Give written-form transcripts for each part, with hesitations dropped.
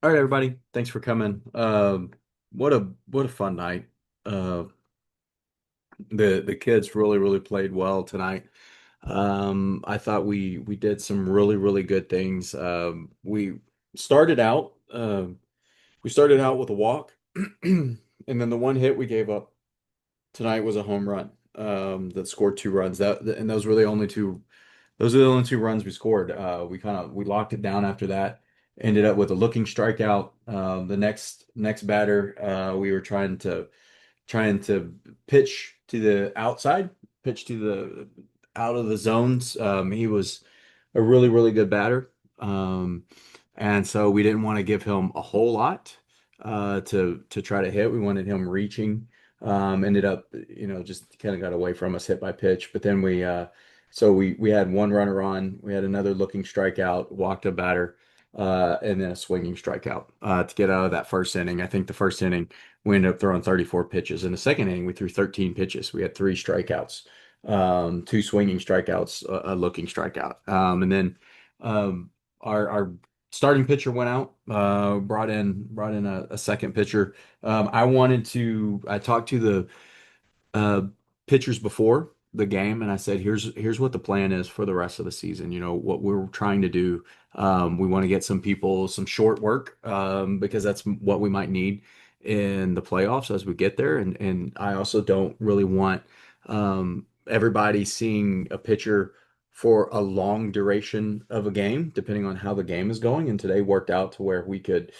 All right, everybody. Thanks for coming. What a fun night. Uh, the kids really played well tonight. I thought we did some really good things. We started out we started out with a walk, and then the one hit we gave up tonight was a home run. That scored two runs. And those are the only two runs we scored. We locked it down after that. Ended up with a looking strikeout. The next batter, we were trying to pitch to the outside, pitch to the out of the zones. He was a really good batter. And so we didn't want to give him a whole lot to try to hit. We wanted him reaching. Ended up, just kind of got away from us, hit by pitch. But then we had one runner on. We had another looking strikeout, walked a batter, and then a swinging strikeout to get out of that first inning. I think the first inning we ended up throwing 34 pitches. In the second inning, we threw 13 pitches. We had three strikeouts, two swinging strikeouts, a looking strikeout. And then our starting pitcher went out, brought in a second pitcher. I talked to the uh, pitchers before the game, and I said, "Here's what the plan is for the rest of the season. You know what we're trying to do. We want to get some people some short work because that's what we might need in the playoffs as we get there. And I also don't really want everybody seeing a pitcher for a long duration of a game, depending on how the game is going. And today worked out to where we could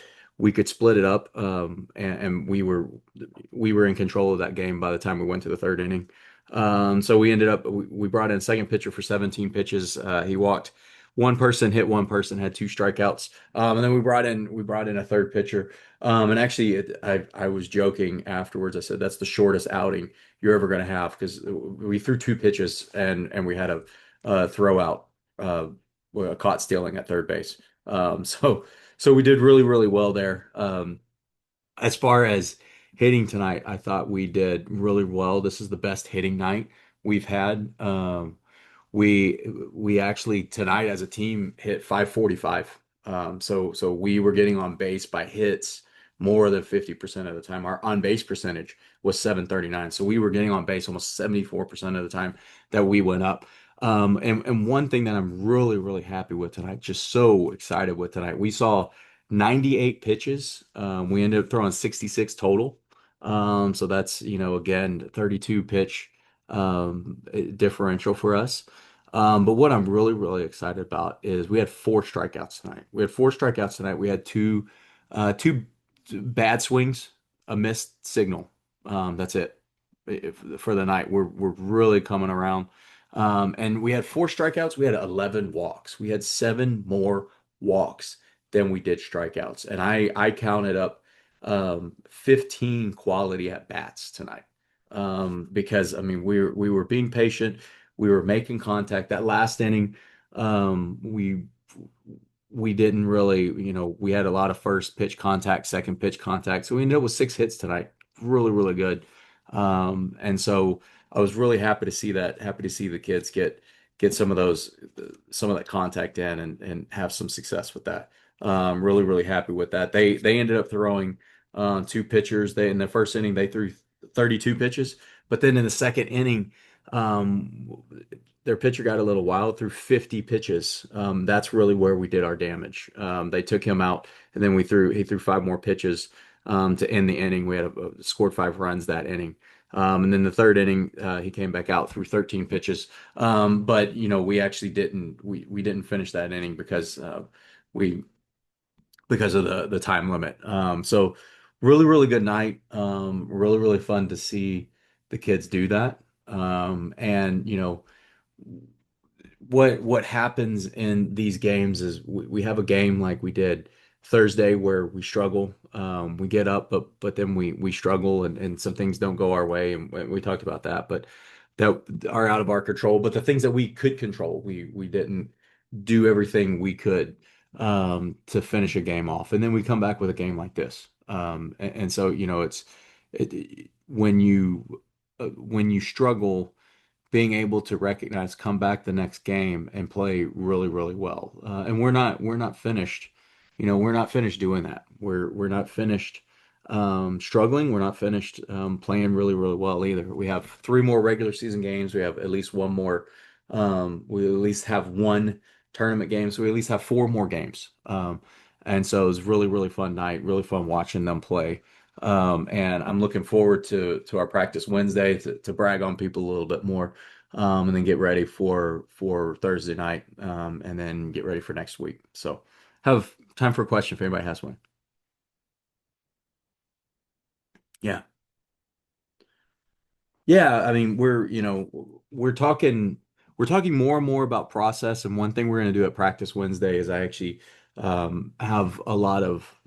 split it up, and we were in control of that game by the time we went to the third inning. So we brought in a second pitcher for 17 pitches. He walked one person, hit one person, had two strikeouts. And then we brought in a third pitcher. And actually, I was joking afterwards. I said that's the shortest outing you're ever going to have because we threw two pitches and we had a throw out, caught stealing at third base. So we did really well there. As far as hitting tonight, I thought we did really well. This is the best hitting night we've had. We actually tonight as a team hit 545. So we were getting on base by hits more than 50% of the time. Our on base percentage was 739. So we were getting on base almost 74% of the time that we went up. And one thing that I'm really happy with tonight, just so excited with tonight, we saw 98 pitches. We ended up throwing 66 total. So that's, again, 32 pitch differential for us. But what I'm really excited about is we had four strikeouts tonight. We had two bad swings, a missed signal. That's it for the night. We're really coming around. And we had four strikeouts. We had 11 walks. We had seven more walks than we did strikeouts. And I counted up 15 quality at bats tonight. Because I mean we were being patient, we were making contact. That last inning, we didn't really, we had a lot of first pitch contact, second pitch contact. So we ended up with six hits tonight. Really good. And so I was really happy to see that, happy to see the kids get some of that contact in and have some success with that. Really happy with that. They ended up throwing two pitchers. They in the first inning they threw 32 pitches, but then in the second inning, um, their pitcher got a little wild, threw 50 pitches. That's really where we did our damage. They took him out, and then he threw five more pitches to end the inning. We had scored five runs that inning. And then the third inning, he came back out through 13 pitches. But we actually didn't finish that inning we because of the time limit. So really good night. Really fun to see the kids do that. And what happens in these games is we have a game like we did Thursday where we struggle. We get up, but then we struggle and some things don't go our way, and we talked about that, but that are out of our control. But the things that we could control, we didn't do everything we could to finish a game off, and then we come back with a game like this. And so when you struggle, being able to recognize, come back the next game and play really well. And we're not finished. we're not finished doing that. We're not finished struggling. We're not finished playing really, really well either. We have three more regular season games. We have at least one more. We at least have one tournament game. So we at least have four more games. And so it was really, really fun night. Really fun watching them play. And I'm looking forward to our practice Wednesday to brag on people a little bit more, and then get ready for Thursday night, and then get ready for next week. So have time for a question if anybody has one. Yeah. Yeah, I mean, we're talking more and more about process, and one thing we're going to do at practice Wednesday is I actually have a lot of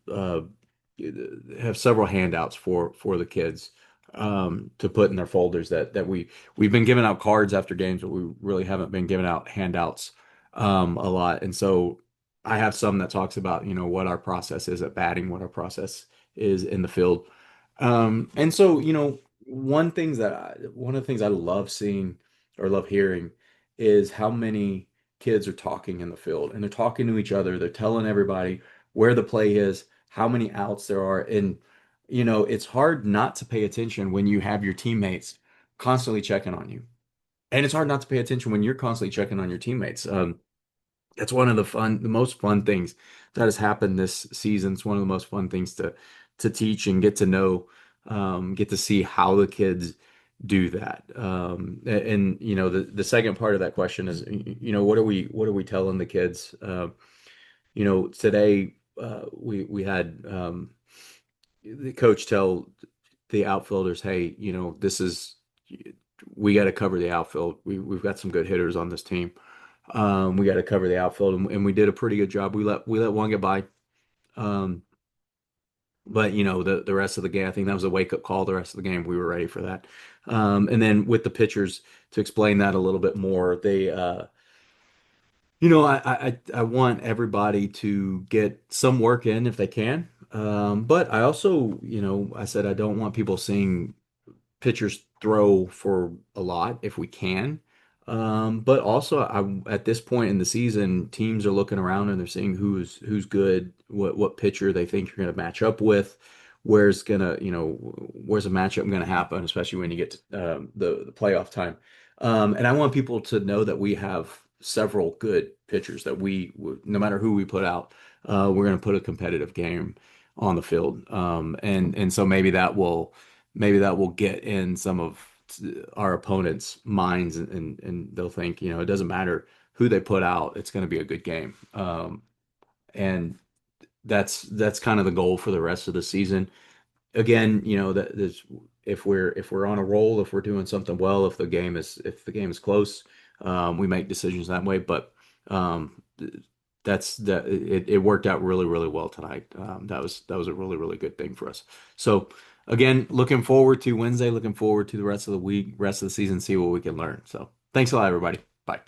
have several handouts for the kids to put in their folders that we've been giving out cards after games, but we really haven't been giving out handouts a lot. And so I have some that talks about, what our process is at batting, what our process is in the field. And so, one of the things I love seeing or love hearing is how many kids are talking in the field, and they're talking to each other. They're telling everybody where the play is, how many outs there are. And, it's hard not to pay attention when you have your teammates constantly checking on you. And it's hard not to pay attention when you're constantly checking on your teammates. It's one of the most fun things that has happened this season. It's one of the most fun things to teach and get to know, get to see how the kids do that. And the second part of that question is, what are we telling the kids? Today we had the coach tell the outfielders, hey, this is we got to cover the outfield. We've got some good hitters on this team. We got to cover the outfield, and we did a pretty good job. We let one get by, um, but the rest of the game, I think that was a wake up call. The rest of the game, we were ready for that. And then with the pitchers, to explain that a little bit more, I want everybody to get some work in if they can. But I also, I said I don't want people seeing pitchers throw for a lot if we can. But also, at this point in the season, teams are looking around and they're seeing who's good, what pitcher they think you're going to match up with, where's a matchup going to happen, especially when you get to the playoff time. And I want people to know that we have several good pitchers that no matter who we put out, we're going to put a competitive game on the field. And so maybe that will get in some of our opponents' minds, and they'll think, it doesn't matter who they put out, it's going to be a good game. And that's kind of the goal for the rest of the season. Again, that is, if we're on a roll, if we're doing something well, if the game is close, we make decisions that way. But it worked out really, really well tonight. That was a really, really good thing for us. So again, looking forward to Wednesday, looking forward to the rest of the week, rest of the season, see what we can learn. So thanks a lot, everybody. Bye.